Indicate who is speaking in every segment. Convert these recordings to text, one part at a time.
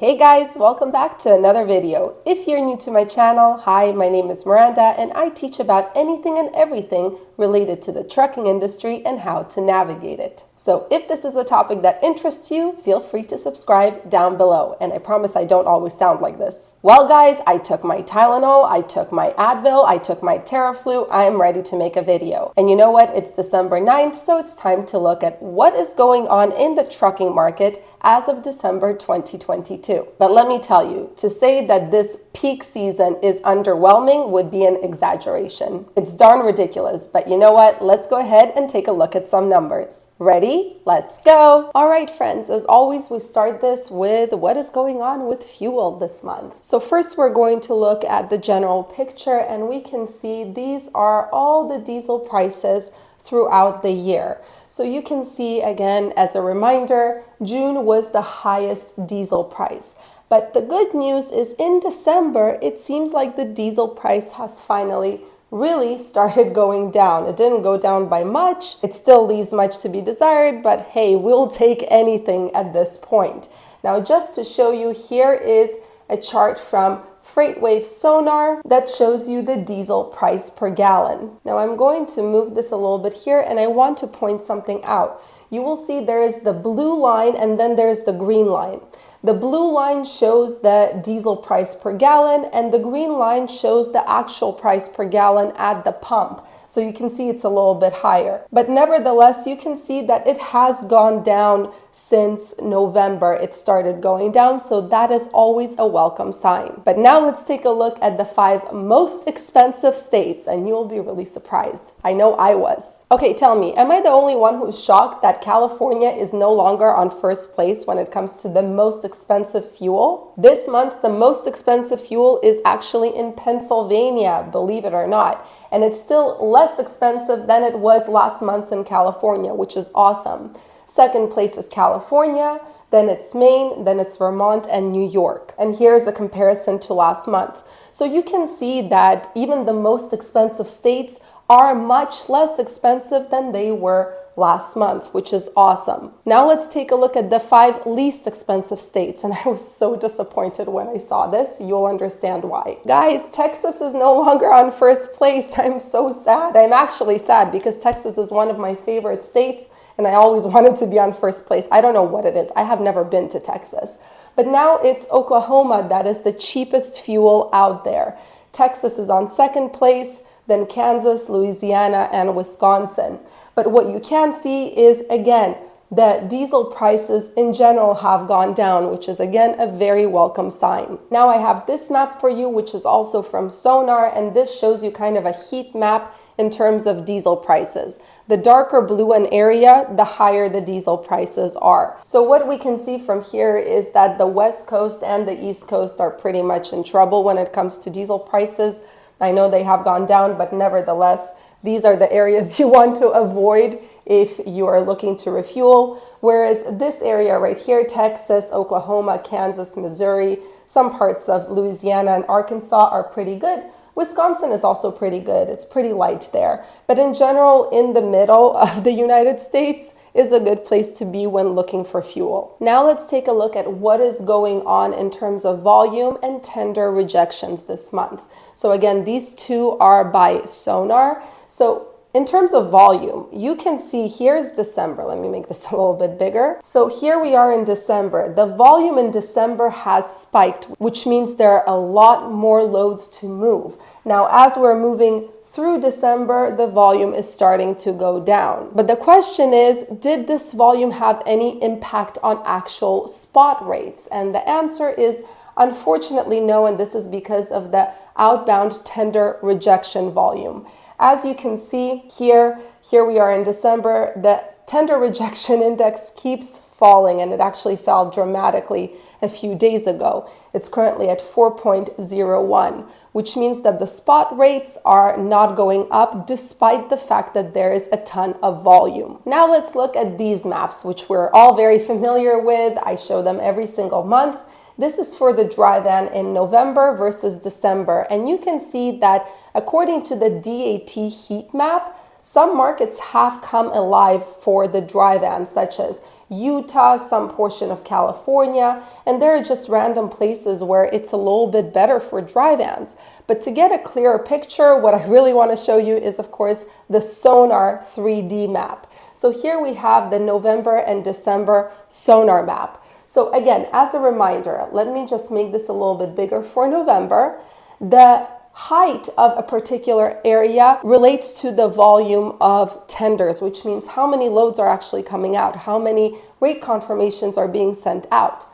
Speaker 1: Hey guys, welcome back to another video. If you're new to my channel, hi, my name is Miranda and I teach about anything and everything related to the trucking industry and how to navigate it. So if this is a topic that interests you, feel free to subscribe down below, and I promise I don't always sound like this. Well guys, I took my Tylenol, I took my Advil, I took my Theraflu, I am ready to make a video. And you know what? It's December 9th, so it's time to look at what is going on in the trucking market as of December 2022. But let me tell you, to say that this peak season is underwhelming would be an exaggeration. It's darn ridiculous, but you know what? Let's go ahead and take a look at some numbers. Ready? Let's go! All right, friends, as always, we start this with what is going on with fuel this month. So first, we're going to look at the general picture, and we can see these are all the diesel prices throughout the year. So you can see, again, as a reminder, June was the highest diesel price. But the good news is in December, it seems like the diesel price has finally really started going down. It didn't go down by much. It still leaves much to be desired, but hey, we'll take anything at this point. Now, just to show you, here is a chart from FreightWave Sonar that shows you the diesel price per gallon. Now I'm going to move this a little bit here, and I want to point something out. You will see there is the blue line and then there's the green line. The blue line shows the diesel price per gallon and the green line shows the actual price per gallon at the pump. So you can see it's a little bit higher. But nevertheless, you can see that it has gone down since November. It started going down, so that is always a welcome sign. But now let's take a look at the 5 most expensive states, and you'll be really surprised. I know I was. Okay, tell me, am I the only one who's shocked that California is no longer on first place when it comes to the most expensive fuel? This month, the most expensive fuel is actually in Pennsylvania, believe it or not. And it's still less expensive than it was last month in California, which is awesome. Second place is California, then it's Maine, then it's Vermont and New York. And here's a comparison to last month. So you can see that even the most expensive states are much less expensive than they were last month, which is awesome. Now let's take a look at the 5 least expensive states, and I was so disappointed when I saw this. You'll understand why. Guys, Texas is no longer on first place. I'm so sad. I'm actually sad because Texas is one of my favorite states, and I always wanted to be on first place. I don't know what it is. I have never been to Texas. But now it's Oklahoma that is the cheapest fuel out there. Texas is on second place, then Kansas, Louisiana, and Wisconsin. But what you can see is, again, the diesel prices in general have gone down, which is, again, a very welcome sign. Now I have this map for you, which is also from Sonar, and this shows you kind of a heat map in terms of diesel prices. The darker blue an area, the higher the diesel prices are. So what we can see from here is that the West Coast and the East Coast are pretty much in trouble when it comes to diesel prices. I know they have gone down, but nevertheless, these are the areas you want to avoid if you are looking to refuel. Whereas this area right here, Texas, Oklahoma, Kansas, Missouri, some parts of Louisiana and Arkansas are pretty good. Wisconsin is also pretty good. It's pretty light there. But in general, in the middle of the United States is a good place to be when looking for fuel. Now let's take a look at what is going on in terms of volume and tender rejections this month. So again, these two are by Sonar. So in terms of volume, you can see here's December. Let me make this a little bit bigger. So here we are in December. The volume in December has spiked, which means there are a lot more loads to move. Now, as we're moving through December, the volume is starting to go down. But the question is, did this volume have any impact on actual spot rates? And the answer is unfortunately no, and this is because of the outbound tender rejection volume. As you can see here we are in December, the tender rejection index keeps falling, and it actually fell dramatically a few days ago. It's currently at 4.01, which means that the spot rates are not going up despite the fact that there is a ton of volume. Now let's look at these maps, which we're all very familiar with. I show them every single month. This is for the dry van in November versus December, and you can see that according to the DAT heat map, Some markets have come alive for the dry vans, such as Utah, some portion of California, and there are just random places where it's a little bit better for dry vans. But to get a clearer picture, what I really want to show you is, of course, the sonar 3D map. So here we have the November and December sonar map. So again, as a reminder, let me just make this a little bit bigger for November. The height of a particular area relates to the volume of tenders, which means how many loads are actually coming out, how many rate confirmations are being sent out.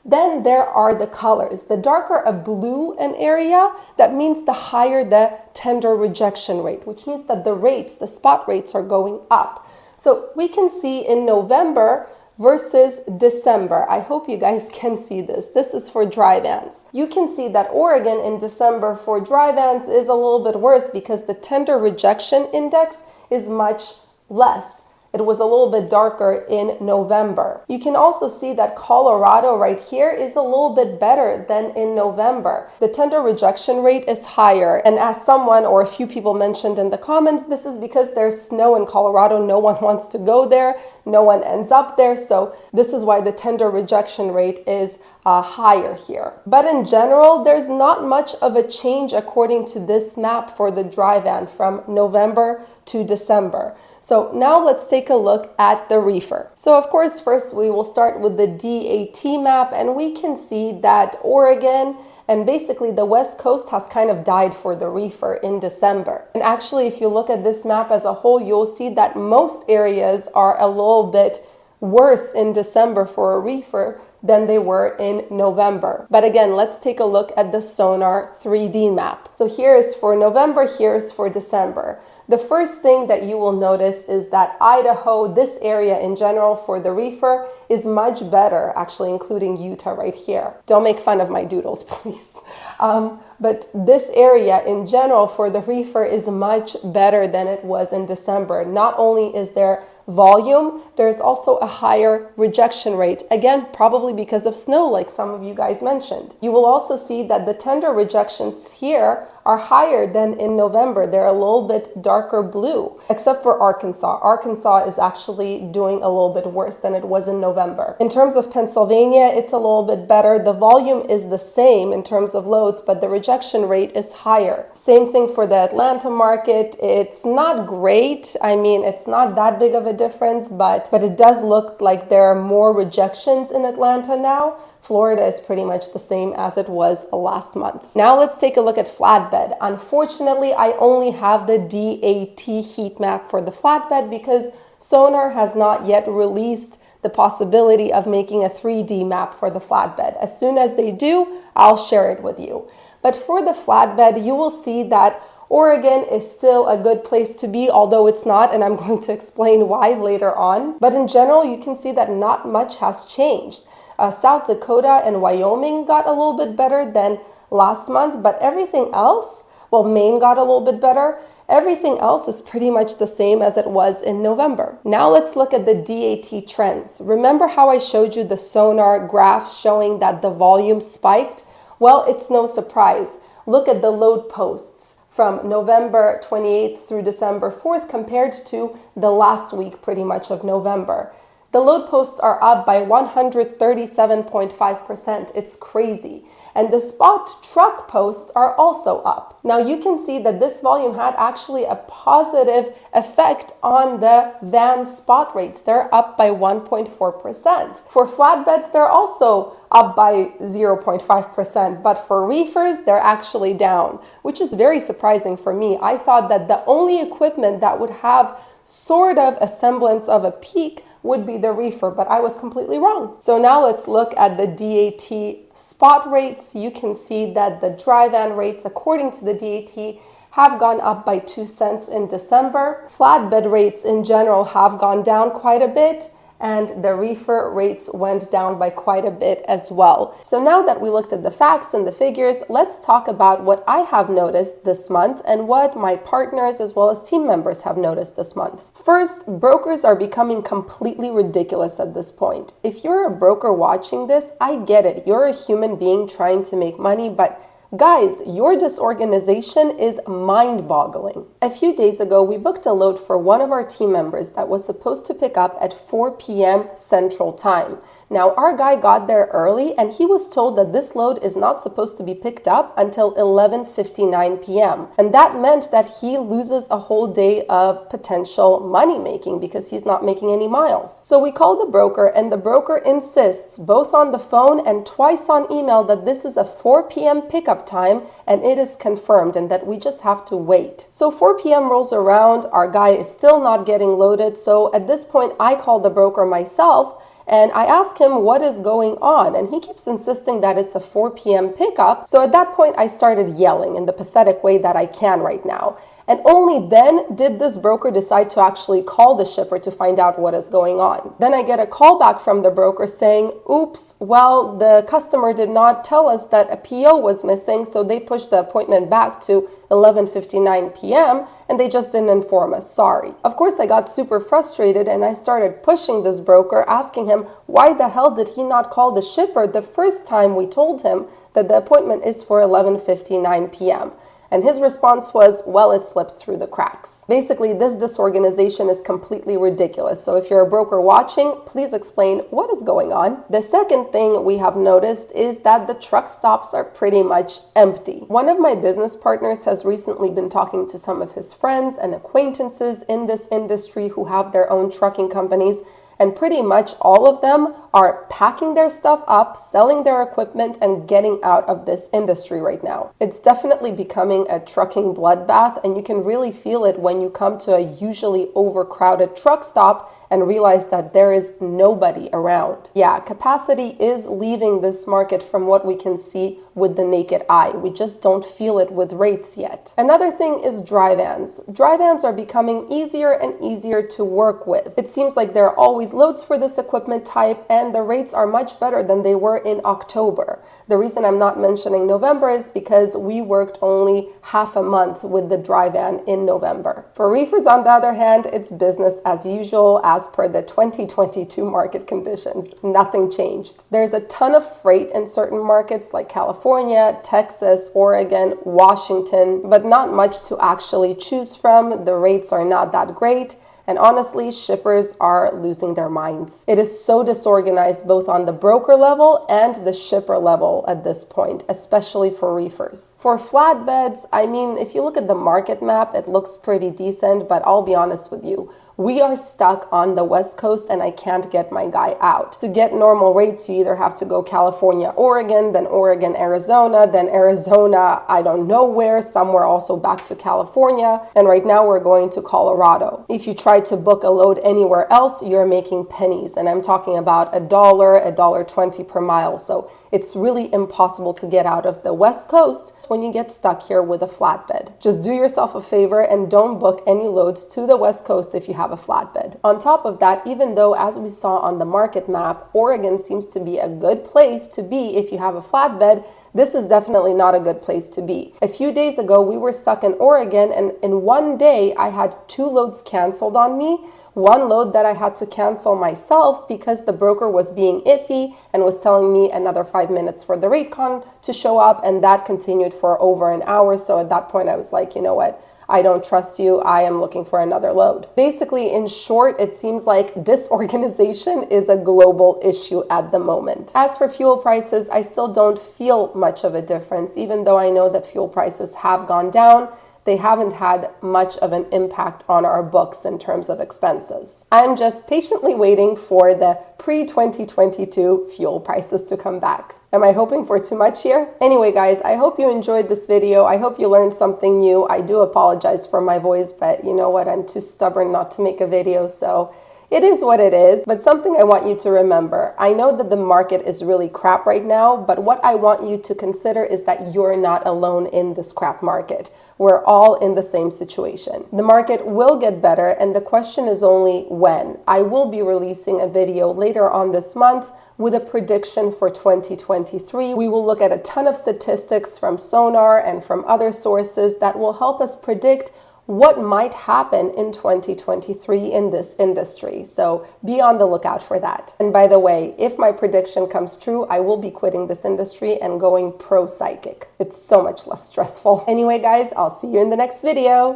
Speaker 1: Then there are the colors. The darker a blue an area, that means the higher the tender rejection rate, which means that the rates, the spot rates, are going up. So we can see in November versus December. I hope you guys can see this. This is for dry vans. You can see that Oregon in December for dry vans is a little bit worse because the tender rejection index is much less. It was a little bit darker in November. You can also see that Colorado right here is a little bit better than in November. The tender rejection rate is higher. And as someone or a few people mentioned in the comments, this is because there's snow in Colorado. No one wants to go there. No one ends up there. So this is why the tender rejection rate is higher here. But in general, there's not much of a change according to this map for the dry van from November to December. So now let's take a look at the reefer. So of course, first we will start with the DAT map, and we can see that Oregon and basically the West Coast has kind of died for the reefer in December. And actually, if you look at this map as a whole, you'll see that most areas are a little bit worse in December for a reefer than they were in November. But again, let's take a look at the sonar 3D map. So here is for November, here is for December. The first thing that you will notice is that Idaho, this area in general for the reefer, is much better, actually including Utah right here. Don't make fun of my doodles, please. But this area in general for the reefer is much better than it was in December. Not only is there volume, there's also a higher rejection rate. Again, probably because of snow, like some of you guys mentioned. You will also see that the tender rejections here are higher than in November. They're a little bit darker blue, except for Arkansas. Arkansas is actually doing a little bit worse than it was in November. In terms of Pennsylvania, it's a little bit better. The volume is the same in terms of loads, but the rejection rate is higher. Same thing for the Atlanta market. It's not great. I mean, it's not that big of a difference, but it does look like there are more rejections in Atlanta now. Florida is pretty much the same as it was last month. Now let's take a look at flatbed. Unfortunately, I only have the DAT heat map for the flatbed because Sonar has not yet released the possibility of making a 3D map for the flatbed. As soon as they do, I'll share it with you. But for the flatbed, you will see that Oregon is still a good place to be, although it's not, and I'm going to explain why later on. But in general, you can see that not much has changed. South Dakota and Wyoming got a little bit better than last month, but everything else, well, Maine got a little bit better. Everything else is pretty much the same as it was in November. Now let's look at the DAT trends. Remember how I showed you the sonar graph showing that the volume spiked? Well, it's no surprise. Look at the load posts from November 28th through December 4th compared to the last week pretty much of November. The load posts are up by 137.5%. It's crazy. And the spot truck posts are also up. Now you can see that this volume had actually a positive effect on the van spot rates. They're up by 1.4%. For flatbeds, they're also up by 0.5%, but for reefers, they're actually down, which is very surprising for me. I thought that the only equipment that would have sort of a semblance of a peak would be the reefer, but I was completely wrong. So now let's look at the DAT spot rates. You can see that the dry van rates, according to the DAT, have gone up by 2 cents in December. Flatbed rates in general have gone down quite a bit, and the reefer rates went down by quite a bit as well. So now that we looked at the facts and the figures, let's talk about what I have noticed this month and what my partners as well as team members have noticed this month. First, brokers are becoming completely ridiculous at this point. If you're a broker watching this, I get it. You're a human being trying to make money, but Guys, your disorganization is mind-boggling. A few days ago, we booked a load for one of our team members that was supposed to pick up at 4 p.m. Central Time. Now, our guy got there early and he was told that this load is not supposed to be picked up until 11:59 p.m. And that meant that he loses a whole day of potential money making because he's not making any miles. So we called the broker and the broker insists both on the phone and twice on email that this is a 4 p.m. pickup time and it is confirmed and that we just have to wait. So 4 p.m. rolls around, our guy is still not getting loaded. So at this point, I called the broker myself and I asked him what is going on, and he keeps insisting that it's a 4 p.m. pickup. So at that point, I started yelling in the pathetic way that I can right now. And only then did this broker decide to actually call the shipper to find out what is going on. Then I get a call back from the broker saying, oops, well, the customer did not tell us that a PO was missing, so they pushed the appointment back to 11:59 p.m. and they just didn't inform us. Sorry. Of course, I got super frustrated and I started pushing this broker, asking him why the hell did he not call the shipper the first time we told him that the appointment is for 11:59 p.m. And his response was, well, it slipped through the cracks. Basically, this disorganization is completely ridiculous. So if you're a broker watching, please explain what is going on. The second thing we have noticed is that the truck stops are pretty much empty. One of my business partners has recently been talking to some of his friends and acquaintances in this industry who have their own trucking companies, and pretty much all of them are packing their stuff up, selling their equipment, and getting out of this industry right now. It's definitely becoming a trucking bloodbath, and you can really feel it when you come to a usually overcrowded truck stop and realize that there is nobody around. Yeah, capacity is leaving this market from what we can see with the naked eye. We just don't feel it with rates yet. Another thing is dry vans. Dry vans are becoming easier and easier to work with. It seems like there are always loads for this equipment type and the rates are much better than they were in October. The reason I'm not mentioning November is because we worked only half a month with the dry van in November. For reefers, on the other hand, it's business as usual as per the 2022 market conditions. Nothing changed. There's a ton of freight in certain markets like California, Texas, Oregon, Washington, but not much to actually choose from. The rates are not that great. And honestly, shippers are losing their minds. It is so disorganized both on the broker level and the shipper level at this point, especially for reefers. For flatbeds, I mean, if you look at the market map, it looks pretty decent, but I'll be honest with you. We are stuck on the West Coast and I can't get my guy out. To get normal rates, you either have to go California, Oregon, then Oregon, Arizona, then Arizona, I don't know where, somewhere also back to California. And right now we're going to Colorado. If you try to book a load anywhere else, you're making pennies. And I'm talking about $1, $1.20 per mile. So it's really impossible to get out of the West Coast when you get stuck here with a flatbed. Just do yourself a favor and don't book any loads to the West Coast if you have a flatbed. On top of that, even though as we saw on the market map, Oregon seems to be a good place to be if you have a flatbed, this is definitely not a good place to be. A few days ago, we were stuck in Oregon and in one day I had 2 loads canceled on me. One load that I had to cancel myself because the broker was being iffy and was telling me another 5 minutes for the rate con to show up, and that continued for over an hour. So at that point I was like, you know what? I don't trust you. I am looking for another load. Basically, in short, it seems like disorganization is a global issue at the moment. As for fuel prices, I still don't feel much of a difference, even though I know that fuel prices have gone down. They haven't had much of an impact on our books in terms of expenses. I'm just patiently waiting for the pre-2022 fuel prices to come back. Am I hoping for too much here? Anyway, guys, I hope you enjoyed this video. I hope you learned something new. I do apologize for my voice, but you know what? I'm too stubborn not to make a video, so it is what it is. But something I want you to remember, I know that the market is really crap right now, but what I want you to consider is that you're not alone in this crap market. We're all in the same situation. The market will get better, and the question is only when. I will be releasing a video later on this month with a prediction for 2023. We will look at a ton of statistics from Sonar and from other sources that will help us predict what might happen in 2023 in this industry. So be on the lookout for that. And by the way, if my prediction comes true, I will be quitting this industry and going pro-psychic. It's so much less stressful. Anyway, guys, I'll see you in the next video.